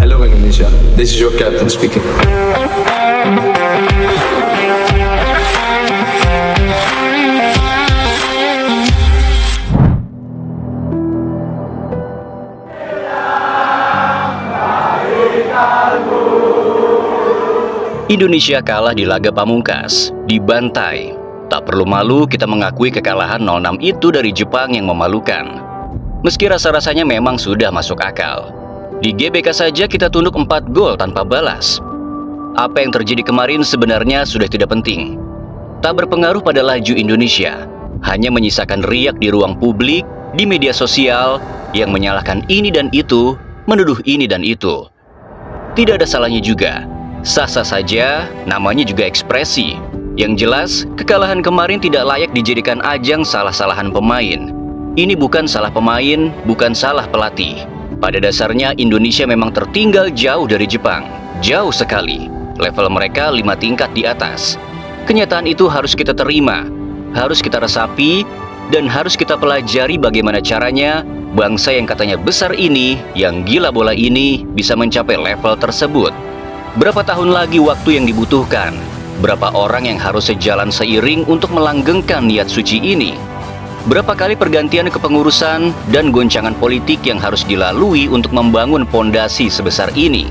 Hello Indonesia, this is your captain speaking. Indonesia kalah di laga pamungkas, dibantai. Tak perlu malu kita mengakui kekalahan 0-6 itu dari Jepang yang memalukan. Meski rasa-rasanya memang sudah masuk akal. Di GBK saja kita tunduk 4 gol tanpa balas. Apa yang terjadi kemarin sebenarnya sudah tidak penting. Tak berpengaruh pada laju Indonesia. Hanya menyisakan riak di ruang publik, di media sosial, yang menyalahkan ini dan itu, menuduh ini dan itu. Tidak ada salahnya juga. Sah-sah saja, namanya juga ekspresi. Yang jelas, kekalahan kemarin tidak layak dijadikan ajang salah-salahan pemain. Ini bukan salah pemain, bukan salah pelatih. Pada dasarnya Indonesia memang tertinggal jauh dari Jepang. Jauh sekali. Level mereka 5 tingkat di atas. Kenyataan itu harus kita terima, harus kita resapi, dan harus kita pelajari bagaimana caranya bangsa yang katanya besar ini, yang gila bola ini, bisa mencapai level tersebut. Berapa tahun lagi waktu yang dibutuhkan? Berapa orang yang harus sejalan seiring untuk melanggengkan niat suci ini? Berapa kali pergantian kepengurusan dan goncangan politik yang harus dilalui untuk membangun pondasi sebesar ini?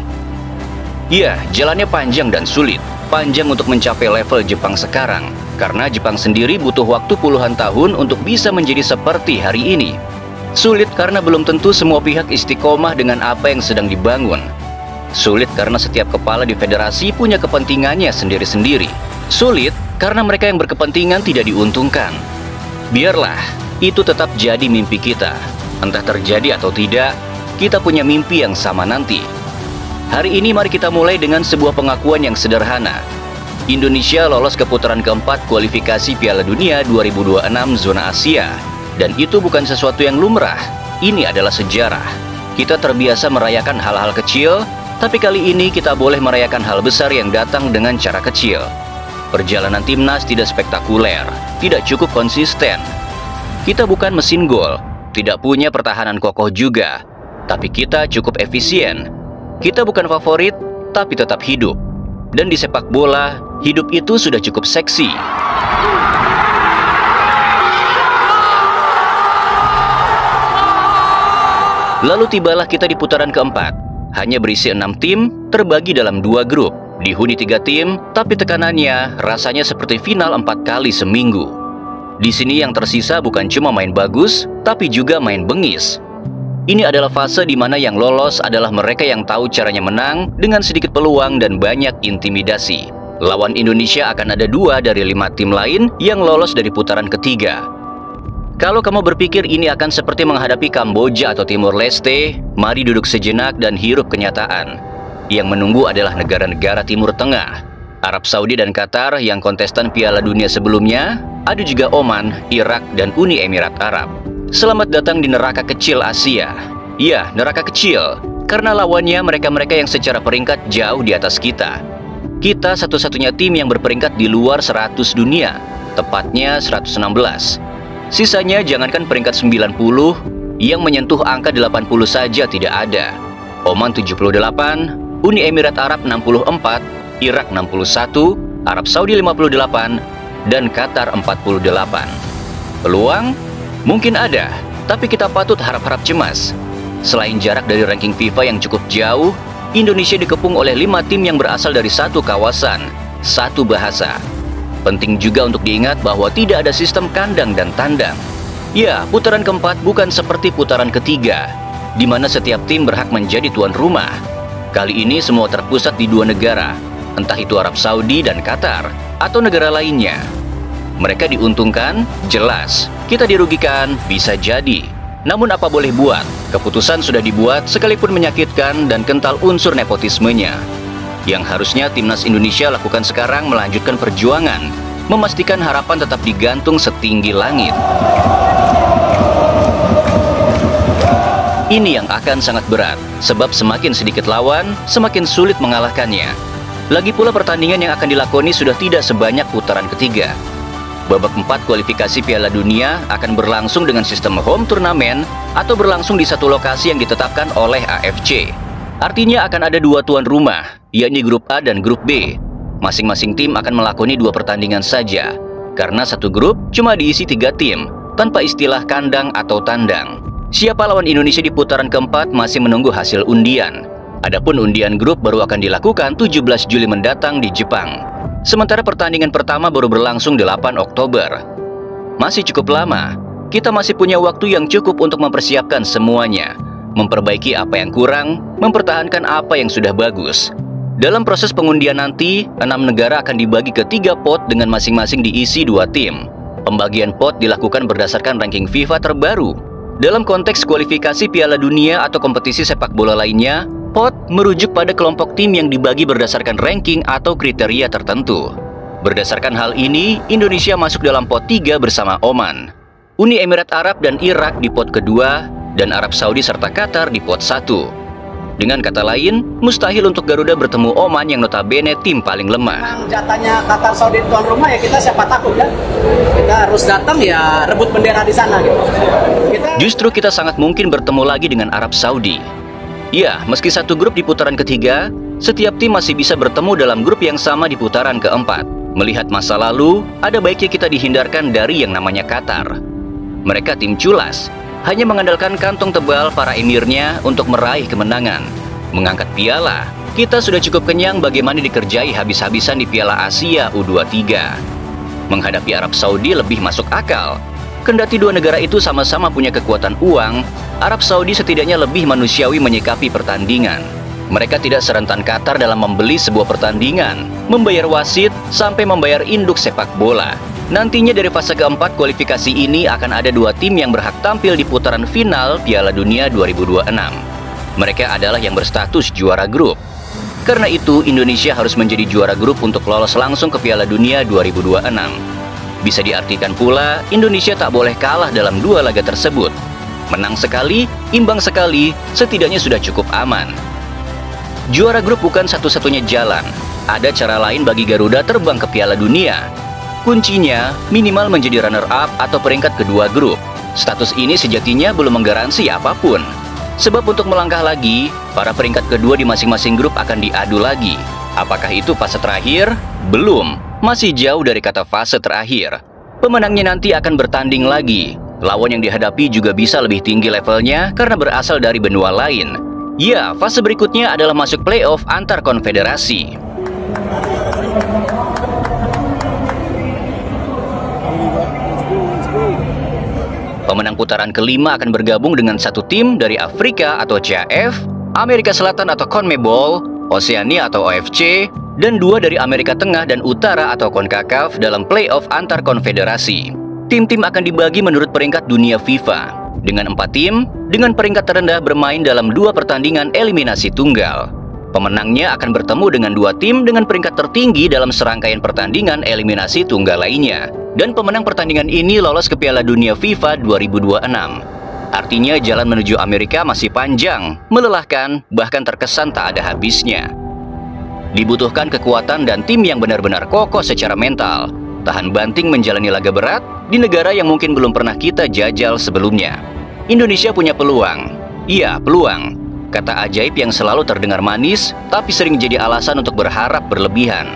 Ya, jalannya panjang dan sulit. Panjang untuk mencapai level Jepang sekarang. Karena Jepang sendiri butuh waktu puluhan tahun untuk bisa menjadi seperti hari ini. Sulit karena belum tentu semua pihak istiqomah dengan apa yang sedang dibangun. Sulit karena setiap kepala di federasi punya kepentingannya sendiri-sendiri. Sulit karena mereka yang berkepentingan tidak diuntungkan. Biarlah, itu tetap jadi mimpi kita. Entah terjadi atau tidak, kita punya mimpi yang sama nanti. Hari ini mari kita mulai dengan sebuah pengakuan yang sederhana. Indonesia lolos ke putaran keempat kualifikasi Piala Dunia 2026 zona Asia. Dan itu bukan sesuatu yang lumrah. Ini adalah sejarah. Kita terbiasa merayakan hal-hal kecil, tapi kali ini kita boleh merayakan hal besar yang datang dengan cara kecil. Perjalanan timnas tidak spektakuler, tidak cukup konsisten. Kita bukan mesin gol, tidak punya pertahanan kokoh juga, tapi kita cukup efisien. Kita bukan favorit, tapi tetap hidup. Dan di sepak bola, hidup itu sudah cukup seksi. Lalu tibalah kita di putaran keempat. Hanya berisi 6 tim, terbagi dalam 2 grup. Dihuni 3 tim, tapi tekanannya rasanya seperti final 4 kali seminggu. Di sini yang tersisa bukan cuma main bagus, tapi juga main bengis. Ini adalah fase di mana yang lolos adalah mereka yang tahu caranya menang dengan sedikit peluang dan banyak intimidasi. Lawan Indonesia akan ada 2 dari 5 tim lain yang lolos dari putaran ketiga. Kalau kamu berpikir ini akan seperti menghadapi Kamboja atau Timor Leste, mari duduk sejenak dan hirup kenyataan. Yang menunggu adalah negara-negara Timur Tengah, Arab Saudi dan Qatar yang kontestan Piala Dunia sebelumnya, ada juga Oman, Irak, dan Uni Emirat Arab. Selamat datang di neraka kecil Asia. Ya, neraka kecil, karena lawannya mereka-mereka yang secara peringkat jauh di atas kita. Kita satu-satunya tim yang berperingkat di luar 100 dunia, tepatnya 116. Sisanya jangankan peringkat 90, yang menyentuh angka 80 saja tidak ada. Oman 78, Uni Emirat Arab 64, Irak 61, Arab Saudi 58, dan Qatar 48. Peluang? Mungkin ada, tapi kita patut harap-harap cemas. Selain jarak dari ranking FIFA yang cukup jauh, Indonesia dikepung oleh 5 tim yang berasal dari satu kawasan, satu bahasa. Penting juga untuk diingat bahwa tidak ada sistem kandang dan tandang. Ya, putaran keempat bukan seperti putaran ketiga, di mana setiap tim berhak menjadi tuan rumah. Kali ini semua terpusat di 2 negara, entah itu Arab Saudi dan Qatar, atau negara lainnya. Mereka diuntungkan, jelas. Kita dirugikan, bisa jadi. Namun apa boleh buat, keputusan sudah dibuat sekalipun menyakitkan dan kental unsur nepotismenya. Yang harusnya timnas Indonesia lakukan sekarang melanjutkan perjuangan, memastikan harapan tetap digantung setinggi langit. Ini yang akan sangat berat, sebab semakin sedikit lawan, semakin sulit mengalahkannya. Lagi pula pertandingan yang akan dilakoni sudah tidak sebanyak putaran ketiga. Babak 4 kualifikasi Piala Dunia akan berlangsung dengan sistem home turnamen atau berlangsung di satu lokasi yang ditetapkan oleh AFC. Artinya akan ada dua tuan rumah, yakni grup A dan grup B. Masing-masing tim akan melakoni 2 pertandingan saja, karena satu grup cuma diisi 3 tim, tanpa istilah kandang atau tandang. Siapa lawan Indonesia di putaran keempat masih menunggu hasil undian. Adapun undian grup baru akan dilakukan 17 Juli mendatang di Jepang. Sementara pertandingan pertama baru berlangsung 8 Oktober. Masih cukup lama, kita masih punya waktu yang cukup untuk mempersiapkan semuanya, memperbaiki apa yang kurang, mempertahankan apa yang sudah bagus. Dalam proses pengundian nanti, 6 negara akan dibagi ke 3 pot dengan masing-masing diisi 2 tim. Pembagian pot dilakukan berdasarkan ranking FIFA terbaru. Dalam konteks kualifikasi Piala Dunia atau kompetisi sepak bola lainnya, pot merujuk pada kelompok tim yang dibagi berdasarkan ranking atau kriteria tertentu. Berdasarkan hal ini, Indonesia masuk dalam pot 3 bersama Oman, Uni Emirat Arab dan Irak di pot kedua, dan Arab Saudi serta Qatar di pot 1. Dengan kata lain, mustahil untuk Garuda bertemu Oman yang notabene tim paling lemah. Jatahnya Qatar Saudi tuan rumah ya, kita siapa takut kan? Kita harus datang ya rebut bendera di sana gitu. Justru kita sangat mungkin bertemu lagi dengan Arab Saudi. Ya, meski satu grup di putaran ketiga, setiap tim masih bisa bertemu dalam grup yang sama di putaran keempat. Melihat masa lalu, ada baiknya kita dihindarkan dari yang namanya Qatar. Mereka tim culas, hanya mengandalkan kantong tebal para emirnya untuk meraih kemenangan. Mengangkat piala, kita sudah cukup kenyang bagaimana dikerjai habis-habisan di Piala Asia U23. Menghadapi Arab Saudi lebih masuk akal. Kendati dua negara itu sama-sama punya kekuatan uang, Arab Saudi setidaknya lebih manusiawi menyikapi pertandingan. Mereka tidak serentan Qatar dalam membeli sebuah pertandingan, membayar wasit, sampai membayar induk sepak bola. Nantinya dari fase keempat kualifikasi ini akan ada 2 tim yang berhak tampil di putaran final Piala Dunia 2026. Mereka adalah yang berstatus juara grup. Karena itu, Indonesia harus menjadi juara grup untuk lolos langsung ke Piala Dunia 2026. Bisa diartikan pula, Indonesia tak boleh kalah dalam 2 laga tersebut. Menang sekali, imbang sekali, setidaknya sudah cukup aman. Juara grup bukan satu-satunya jalan. Ada cara lain bagi Garuda terbang ke Piala Dunia. Kuncinya, minimal menjadi runner-up atau peringkat kedua grup. Status ini sejatinya belum menggaransi apapun. Sebab untuk melangkah lagi, para peringkat kedua di masing-masing grup akan diadu lagi. Apakah itu fase terakhir? Belum. Masih jauh dari kata fase terakhir. Pemenangnya nanti akan bertanding lagi. Lawan yang dihadapi juga bisa lebih tinggi levelnya karena berasal dari benua lain. Ya, fase berikutnya adalah masuk playoff antar konfederasi. Pemenang putaran kelima akan bergabung dengan satu tim dari Afrika atau CAF, Amerika Selatan atau CONMEBOL, Oseania atau OFC, dan 2 dari Amerika Tengah dan Utara atau CONCACAF dalam playoff antar konfederasi. Tim-tim akan dibagi menurut peringkat dunia FIFA, dengan 4 tim, dengan peringkat terendah bermain dalam 2 pertandingan eliminasi tunggal. Pemenangnya akan bertemu dengan 2 tim dengan peringkat tertinggi dalam serangkaian pertandingan eliminasi tunggal lainnya. Dan pemenang pertandingan ini lolos ke Piala Dunia FIFA 2026. Artinya jalan menuju Amerika masih panjang, melelahkan, bahkan terkesan tak ada habisnya. Dibutuhkan kekuatan dan tim yang benar-benar kokoh secara mental, tahan banting menjalani laga berat di negara yang mungkin belum pernah kita jajal sebelumnya. Indonesia punya peluang. Iya, peluang. Kata ajaib yang selalu terdengar manis, tapi sering jadi alasan untuk berharap berlebihan.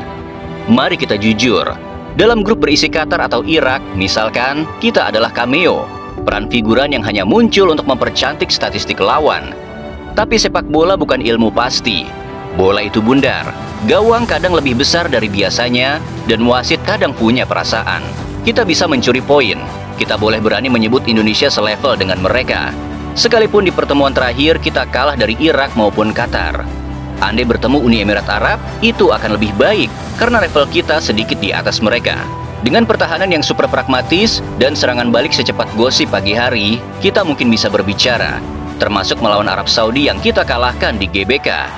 Mari kita jujur. Dalam grup berisi Qatar atau Irak, misalkan, kita adalah cameo, peran figuran yang hanya muncul untuk mempercantik statistik lawan. Tapi sepak bola bukan ilmu pasti. Bola itu bundar, gawang kadang lebih besar dari biasanya, dan wasit kadang punya perasaan. Kita bisa mencuri poin, kita boleh berani menyebut Indonesia selevel dengan mereka. Sekalipun di pertemuan terakhir kita kalah dari Irak maupun Qatar. Andai bertemu Uni Emirat Arab, itu akan lebih baik, karena level kita sedikit di atas mereka. Dengan pertahanan yang super pragmatis dan serangan balik secepat gosip pagi hari, kita mungkin bisa berbicara, termasuk melawan Arab Saudi yang kita kalahkan di GBK.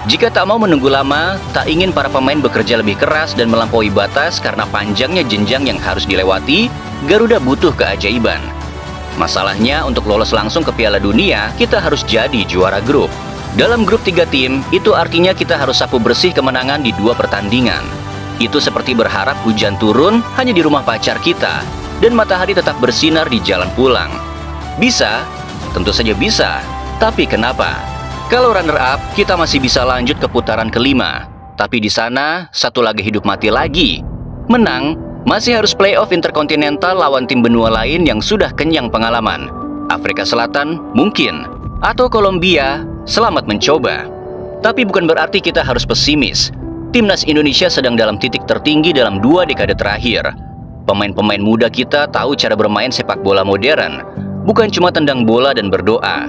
Jika tak mau menunggu lama, tak ingin para pemain bekerja lebih keras dan melampaui batas karena panjangnya jenjang yang harus dilewati, Garuda butuh keajaiban. Masalahnya, untuk lolos langsung ke Piala Dunia, kita harus jadi juara grup. Dalam grup 3 tim, itu artinya kita harus sapu bersih kemenangan di 2 pertandingan. Itu seperti berharap hujan turun hanya di rumah pacar kita dan matahari tetap bersinar di jalan pulang. Bisa? Tentu saja bisa. Tapi kenapa? Kalau runner-up, kita masih bisa lanjut ke putaran kelima. Tapi di sana, satu laga hidup mati lagi. Menang, masih harus playoff interkontinental lawan tim benua lain yang sudah kenyang pengalaman. Afrika Selatan, mungkin. Atau Kolombia, selamat mencoba. Tapi bukan berarti kita harus pesimis. Timnas Indonesia sedang dalam titik tertinggi dalam 2 dekade terakhir. Pemain-pemain muda kita tahu cara bermain sepak bola modern. Bukan cuma tendang bola dan berdoa.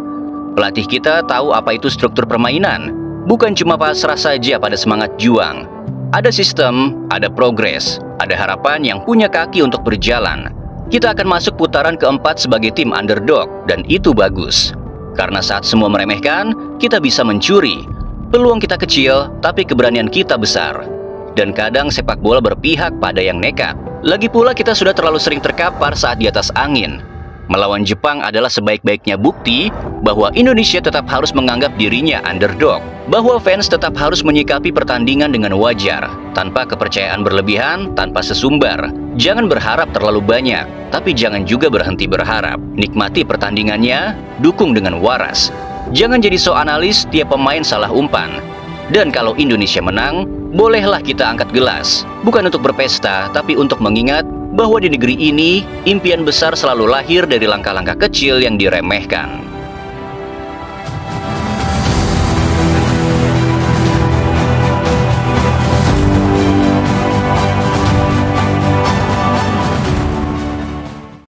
Pelatih kita tahu apa itu struktur permainan. Bukan cuma pasrah saja pada semangat juang. Ada sistem, ada progres, ada harapan yang punya kaki untuk berjalan. Kita akan masuk putaran keempat sebagai tim underdog, dan itu bagus. Karena saat semua meremehkan, kita bisa mencuri. Peluang kita kecil, tapi keberanian kita besar. Dan kadang sepak bola berpihak pada yang nekat. Lagi pula kita sudah terlalu sering terkapar saat di atas angin. Melawan Jepang adalah sebaik-baiknya bukti bahwa Indonesia tetap harus menganggap dirinya underdog. Bahwa fans tetap harus menyikapi pertandingan dengan wajar, tanpa kepercayaan berlebihan, tanpa sesumbar. Jangan berharap terlalu banyak, tapi jangan juga berhenti berharap. Nikmati pertandingannya, dukung dengan waras. Jangan jadi analis tiap pemain salah umpan. Dan kalau Indonesia menang, bolehlah kita angkat gelas. Bukan untuk berpesta, tapi untuk mengingat bahwa di negeri ini, impian besar selalu lahir dari langkah-langkah kecil yang diremehkan.